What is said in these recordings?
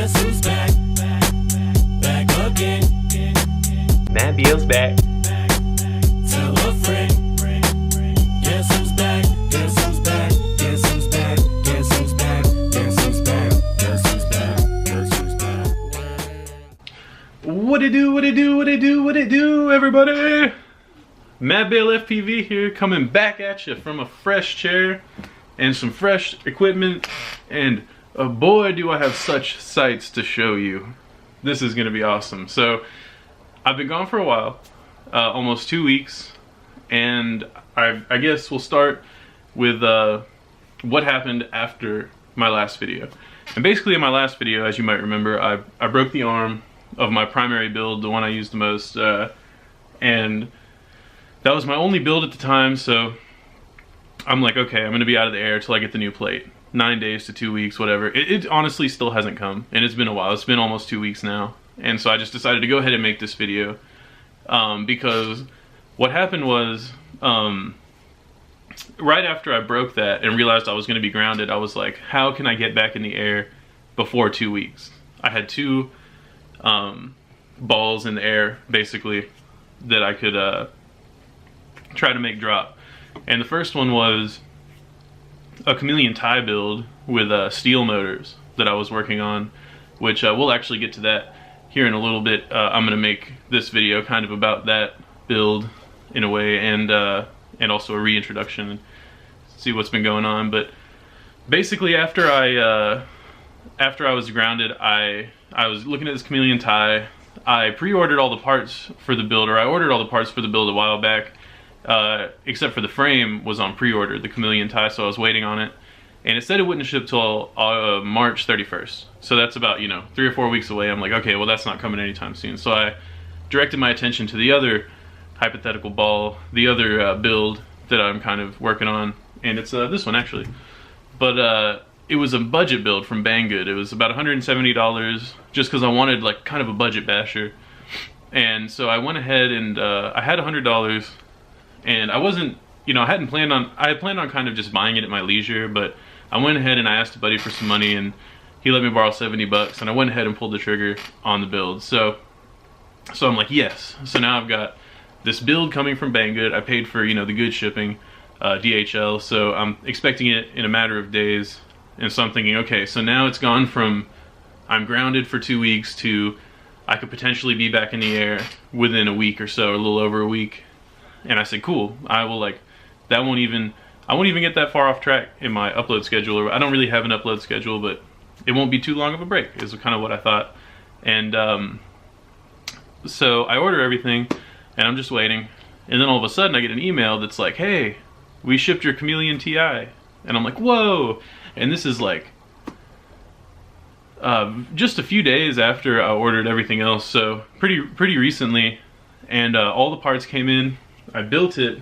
Guess who's back? Back again. Matt Beal's back. Tell a friend. Guess who's back? Guess who's back? Guess who's back? Guess who's back? Guess who's back? Guess who's back? Guess who's back? What it do, what it do, what it do, what it do, everybody? Matt Bale FPV here, coming back at you from a fresh chair and some fresh equipment, and boy do I have such sights to show you. This is gonna be awesome. So I've been gone for a while, almost 2 weeks, and I guess we'll start with what happened after my last video. And basically in my last video, as you might remember, I broke the arm of my primary build, the one I used the most, and that was my only build at the time, so I'm like, okay, I'm gonna be out of the air till I get the new plate. 9 days to 2 weeks, whatever. It honestly still hasn't come, and it's been a while. It's been almost 2 weeks now. And so I just decided to go ahead and make this video, because what happened was, right after I broke that and realized I was gonna be grounded, I was like, how can I get back in the air before 2 weeks? I had two balls in the air, basically, that I could try to make drop. And the first one was a Chameleon Ti build with steel motors that I was working on, which we'll actually get to that here in a little bit. I'm gonna make this video kind of about that build in a way, and also a reintroduction and see what's been going on. But basically after I was grounded, I was looking at this Chameleon Ti. I pre-ordered all the parts for the build, or I ordered all the parts for the build a while back, except for the frame was on pre-order, the Chameleon Ti, so I was waiting on it. And it said it wouldn't ship till March 31st. So that's about, 3 or 4 weeks away. I'm like, okay, well that's not coming anytime soon. So I directed my attention to the other hypothetical ball, the other build that I'm kind of working on. And it's this one actually. But it was a budget build from Banggood. It was about $170 just because I wanted like kind of a budget basher. And so I went ahead and I had $100, and I wasn't, I had planned on kind of just buying it at my leisure, but I went ahead and I asked a buddy for some money, and he let me borrow $70, and I went ahead and pulled the trigger on the build. So I'm like, yes. So now I've got this build coming from Banggood. I paid for, the good shipping, DHL, so I'm expecting it in a matter of days. And so I'm thinking, okay, so now it's gone from I'm grounded for 2 weeks to I could potentially be back in the air within a week or so, or a little over a week. And I said, cool, I will I won't even get that far off track in my upload schedule. Or I don't really have an upload schedule, but it won't be too long of a break, is kind of what I thought. And so I order everything, and I'm just waiting. And then all of a sudden I get an email that's like, hey, we shipped your Chameleon Ti. And I'm like, whoa. And this is like just a few days after I ordered everything else, so pretty recently. And all the parts came in. I built it,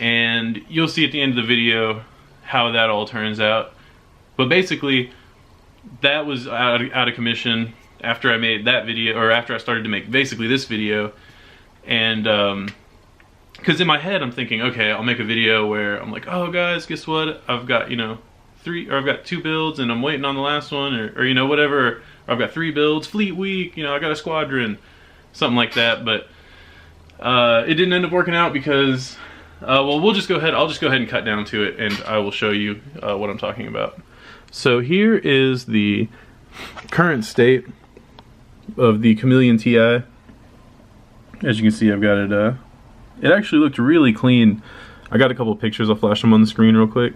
and you'll see at the end of the video how that all turns out. But basically, that was out of commission after I made that video, or after I started to make basically this video. And because in my head I'm thinking, okay, I'll make a video where I'm like, oh guys, guess what? I've got I've got 2 builds and I'm waiting on the last one, or whatever. Or I've got 3 builds, Fleet Week, I got a squadron, something like that. But it didn't end up working out because, well, I'll just go ahead and cut down to it, and I will show you what I'm talking about. So here is the current state of the Chameleon Ti. As you can see, I've got it, it actually looked really clean. I got a couple pictures, I'll flash them on the screen real quick.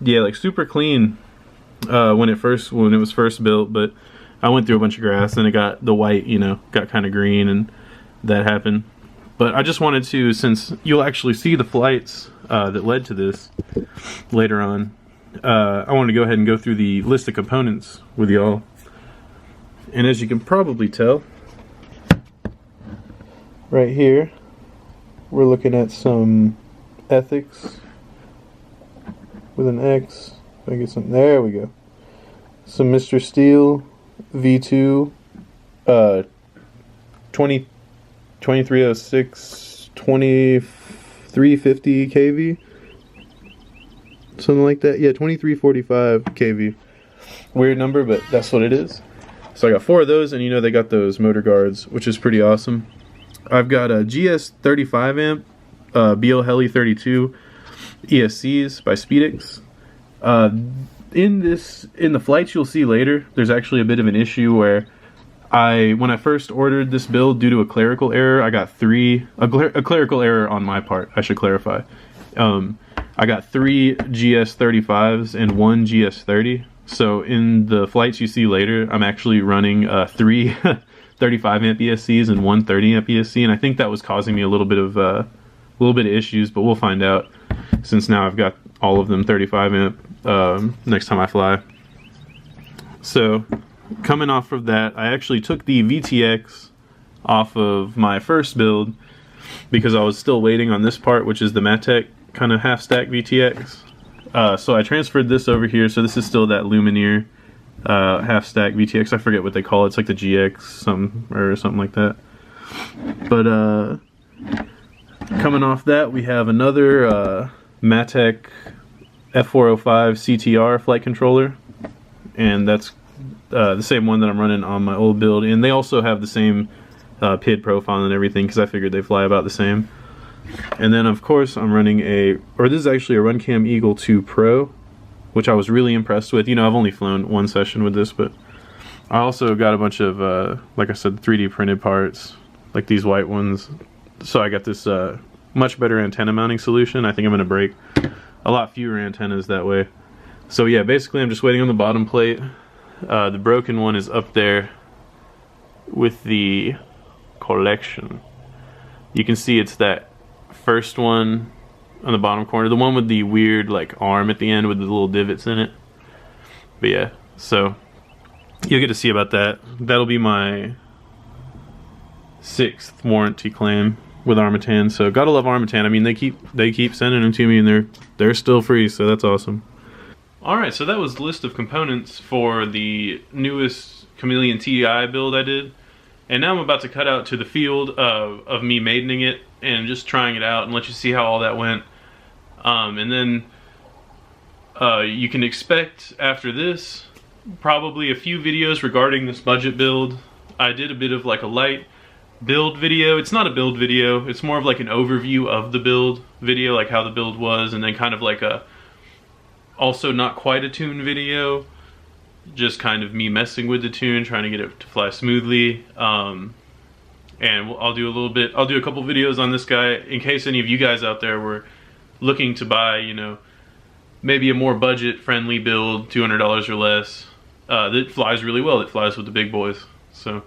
Yeah, like super clean when it was first built, but I went through a bunch of grass and it got the white, got kind of green, and that happened. But I just wanted to, since you'll actually see the flights that led to this later on, I want to go ahead and go through the list of components with y'all. And as you can probably tell, right here, we're looking at some ethics with an X. If I get something, there we go. Some Mr. Steel V2, 2306, 2350 kV, something like that. Yeah, 2345 kV. Weird number, but that's what it is. So I got 4 of those, and you know they got those motor guards, which is pretty awesome. I've got a GS 35 amp, BL Heli 32 ESCs by Speedix. In the flights you'll see later, there's actually a bit of an issue where when I first ordered this build, due to a clerical error, I got a clerical error on my part, I should clarify. I got 3 GS 35s and 1 GS 30. So in the flights you see later, I'm actually running 3 35 amp ESCs and 1 30 amp ESC, and I think that was causing me a little bit of issues, but we'll find out, since now I've got all of them 35 amp next time I fly. So coming off of that, I actually took the VTX off of my first build because I was still waiting on this part, which is the Matek kind of half stack VTX. So I transferred this over here, so this is still that Lumineer half stack VTX. I forget what they call it. It's like the GX something like that. But coming off that, we have another Matek F405 CTR flight controller, and that's the same one that I'm running on my old build. And they also have the same PID profile and everything, because I figured they fly about the same. And then of course I'm running this is actually a Runcam Eagle 2 Pro, which I was really impressed with. You know, I've only flown one session with this, but I also got a bunch of, like I said, 3D printed parts, like these white ones. So I got this much better antenna mounting solution. I think I'm going to break a lot fewer antennas that way. So yeah, basically I'm just waiting on the bottom plate. The broken one is up there with the collection. You can see it's that first one on the bottom corner, the one with the weird like arm at the end with the little divots in it. But yeah, so you'll get to see about that. That'll be my 6th warranty claim with Armattan. So gotta love Armattan. I mean, they keep sending them to me, and they're still free, so that's awesome. Alright, so that was the list of components for the newest Chameleon Ti build I did. And now I'm about to cut out to the field of me maidening it and just trying it out and let you see how all that went. And then you can expect after this probably a few videos regarding this budget build. I did a bit of like a light build video. It's not a build video, it's more of like an overview of the build video, like how the build was, and then kind of like a also not quite a tune video, just kind of me messing with the tune, trying to get it to fly smoothly. And I'll do a couple videos on this guy in case any of you guys out there were looking to buy, you know, maybe a more budget friendly build, $200 or less, that flies really well, that flies with the big boys. So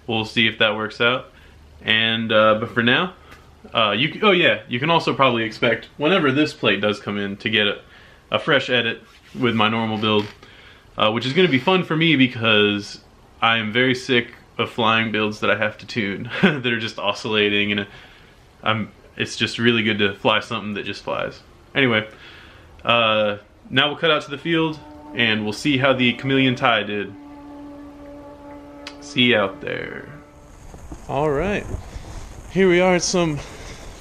we'll see if that works out. And but for now, you can also probably expect whenever this plate does come in to get a fresh edit with my normal build, which is going to be fun for me because I am very sick of flying builds that I have to tune that are just oscillating, and it's just really good to fly something that just flies. Anyway, now we'll cut out to the field and we'll see how the Chameleon Ti did. See you out there. Alright, here we are at some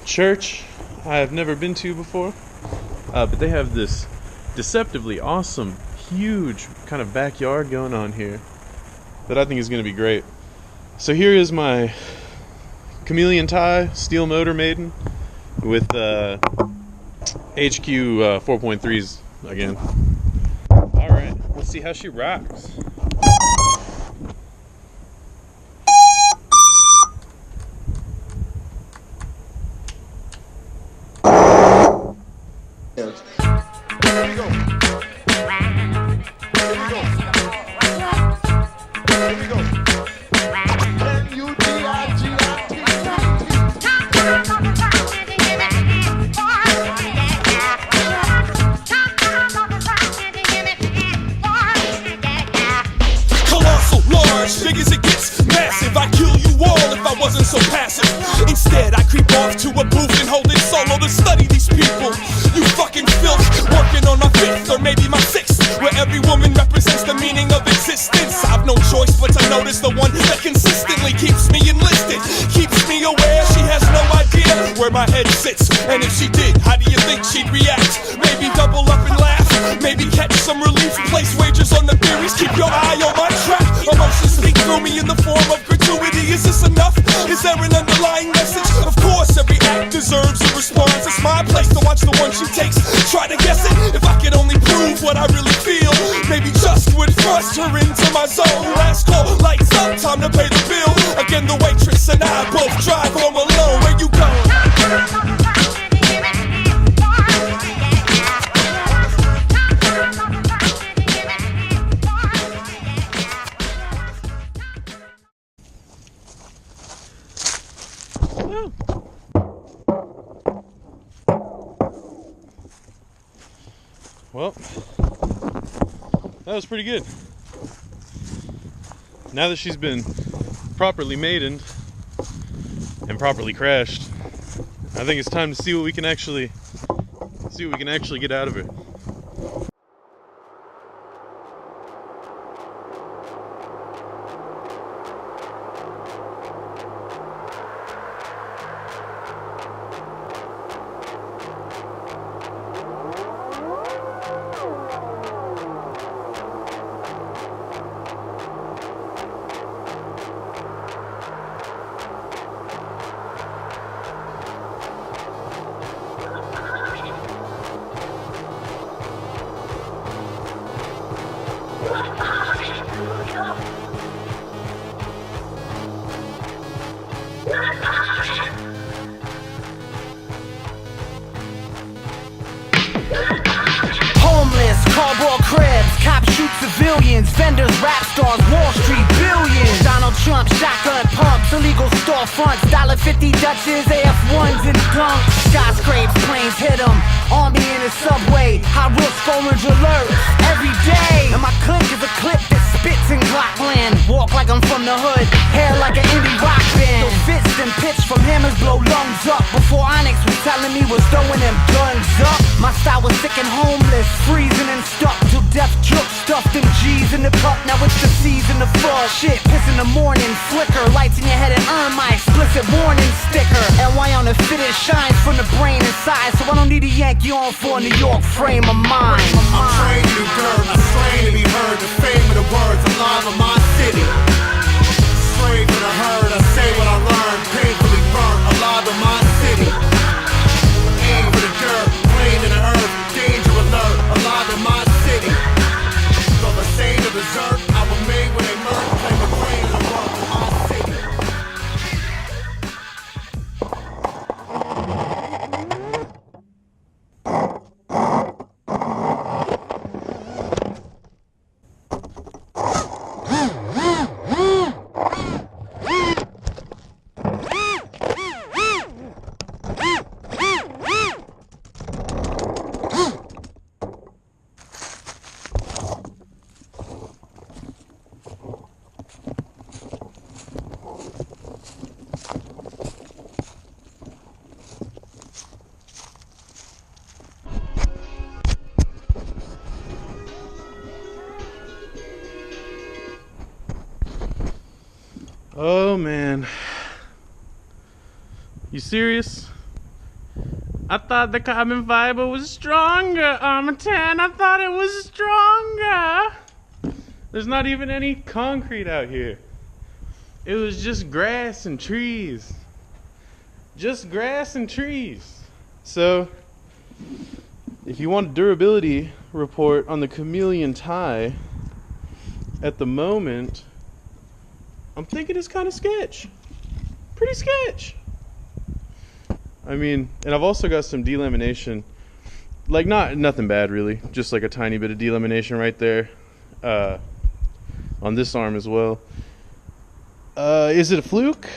church I have never been to before, but they have this deceptively awesome, huge kind of backyard going on here that I think is going to be great. So here is my Chameleon Ti steel motor Maiden with HQ 4.3s again. Alright, let's see how she rocks. wasn't so passive. Instead, I creep off to a booth and hold it solo to study these people. You fucking filth, working on my fifth or maybe my sixth, where every woman represents the meaning of existence. I've no choice but to notice the one that consistently keeps me enlisted, keeps me aware. She has no idea where my head sits, and if she did, how do you think she'd react? Maybe double up and laugh, maybe catch some relief, place wagers on the theories, keep your eye on my track. Emotions speak through me in the form of gratuity. Is this enough? Is there an underlying message? Of course, every act deserves a response. It's my place to watch the one she takes, try to guess it. If I could only prove what I really feel, maybe just would thrust her into my zone. Last call, lights up, time to pay the bill. Again, the waitress and I both drive home alone. Where you going? Well, that was pretty good. Now that she's been properly maidened and properly crashed, I think it's time to see what we can actually get out of her. Homeless, cardboard cribs, cops shoot civilians, vendors, rap stars, Wall Street billions. Donald Trump, shotgun pumps, illegal storefronts, $1.50 Dutches, AF1s and dunks. Skyscrapers, planes hit 'em, army in the subway, high risk orange alert every day. And my clique is a clip that spits in Glockland. Walk like I'm from the hood, hair like an indie rock band. Those fists and pitch from hammers blow lungs up. Before Onyx was telling me was throwing them guns up. My style was sick and homeless, freezing and stuck till death took. Stuffed them G's in the cup, now it's the season of fuck. Shit, piss in the morning, flicker, lights in your head and earn my explicit warning sticker. NY on the fitted shines from the brain inside, so I don't need a Yankee on for a New York frame of mind. I'm trained in the dirt, I'm trained to be heard. The fame of the words, alive in my city. Slave in the herd, I say what I learned. Painfully burnt, alive in my city. Aim for the dirt, plane in the earth. Danger alert, alive in my city. So the same to desert, I remain when they murder. Claim the brain of the world in my city. Oh man. You serious? I thought the carbon fiber was stronger, Armattan. I thought it was stronger. There's not even any concrete out here. It was just grass and trees. Just grass and trees. So, if you want a durability report on the Chameleon Ti, at the moment, I'm thinking it's kind of sketch. Pretty sketch. I mean, and I've also got some delamination. Like, nothing bad really. Just like a tiny bit of delamination right there. On this arm as well. Is it a fluke?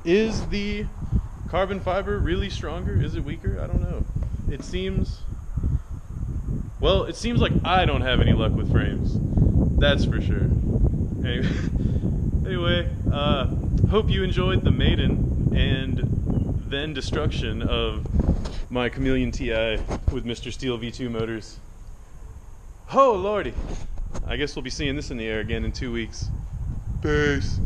Is the carbon fiber really stronger? Is it weaker? I don't know. It seems... Well, it seems like I don't have any luck with frames. That's for sure. Anyway, hope you enjoyed the Maiden and then destruction of my Chameleon Ti with Mr. Steel V2 motors. Oh lordy, I guess we'll be seeing this in the air again in 2 weeks. Peace.